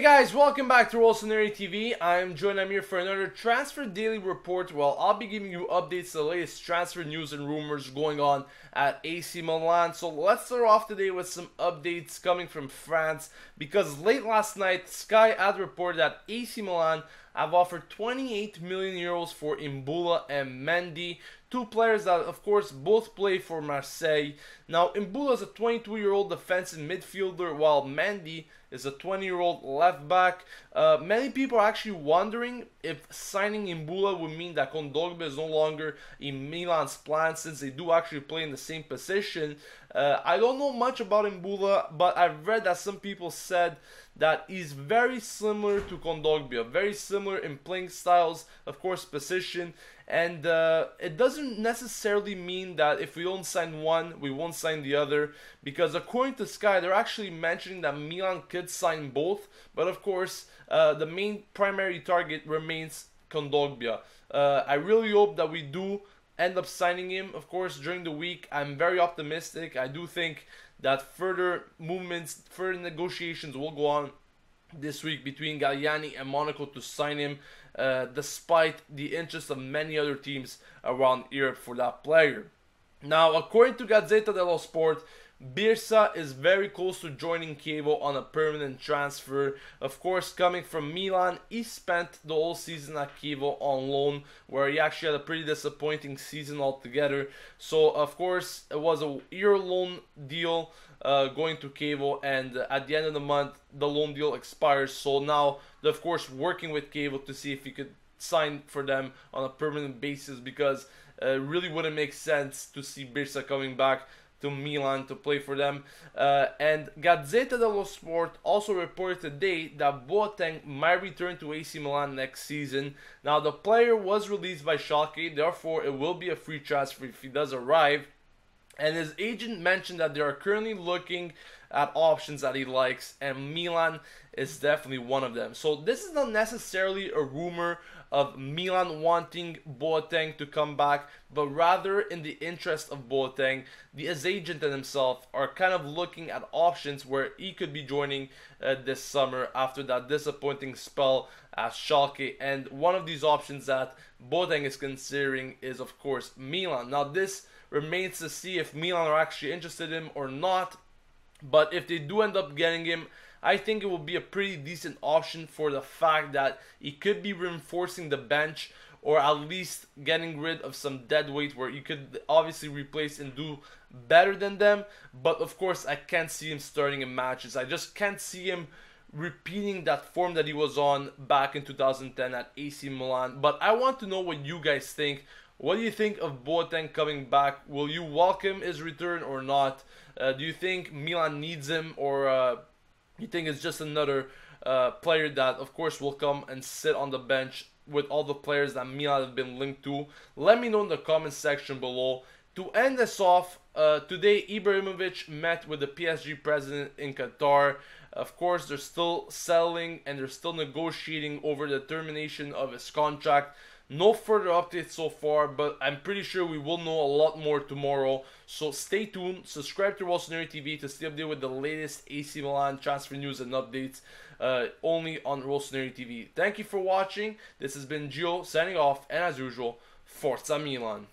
Guys, welcome back to Rossoneri TV. I'm here for another transfer daily report. Well, I'll be giving you updates to the latest transfer news and rumors going on at AC Milan. So let's start off today with some updates coming from France, because late last night Sky had reported that AC Milan have offered 28 million euros for Imbula and Mendy, two players that of course both play for Marseille. Now Imbula is a 22-year-old defensive midfielder, while Mendy is a 20-year-old left back. Many people are actually wondering if signing Imbula would mean that Kondogbia is no longer in Milan's plan, since they do actually play in the same position. I don't know much about Imbula, but I've read that some people said that he's very similar to Kondogbia, very similar in playing styles, of course position, and it doesn't necessarily mean that if we don't sign one, we won't sign the other, because according to Sky, they're actually mentioning that Milan could sign both, but of course the main primary target remains Kondogbia. I really hope that we do end up signing him, of course, during the week. I'm very optimistic. I do think that further movements, further negotiations will go on this week between Galliani and Monaco to sign him, despite the interest of many other teams around Europe for that player. Now, according to Gazzetta dello Sport, Birsa is very close to joining Chievo on a permanent transfer. Of course, coming from Milan, he spent the whole season at Chievo on loan, where he actually had a pretty disappointing season altogether. So, of course, it was a year loan deal going to Chievo, and at the end of the month, the loan deal expires. So now, they're of course working with Chievo to see if he could sign for them on a permanent basis, because it really wouldn't make sense to see Birsa coming back to Milan to play for them. And Gazzetta dello Sport also reported today that Boateng might return to AC Milan next season. Now, the player was released by Schalke, therefore it will be a free transfer if he does arrive. And his agent mentioned that they are currently looking at options that he likes, and Milan is definitely one of them. So this is not necessarily a rumor of Milan wanting Boateng to come back, but rather in the interest of Boateng, his agent and himself are kind of looking at options where he could be joining this summer after that disappointing spell at Schalke. And one of these options that Boateng is considering is, of course, Milan. Now, this remains to see if Milan are actually interested in him or not, but if they do end up getting him, I think it will be a pretty decent option for the fact that he could be reinforcing the bench, or at least getting rid of some dead weight where you could obviously replace and do better than them. But of course, I can't see him starting in matches. I just can't see him repeating that form that he was on back in 2010 at AC Milan. But I want to know what you guys think. What do you think of Boateng coming back? Will you welcome his return or not? Do you think Milan needs him, or you think it's just another player that of course will come and sit on the bench with all the players that Milan have been linked to? Let me know in the comment section below. To end this off, today Ibrahimovic met with the PSG president in Qatar. Of course, they're still settling and they're still negotiating over the termination of his contract. No further updates so far, but I'm pretty sure we will know a lot more tomorrow. So stay tuned. Subscribe to Rossoneri TV to stay updated with the latest AC Milan transfer news and updates, only on Rossoneri TV. Thank you for watching. This has been Gio signing off, and as usual, Forza Milan.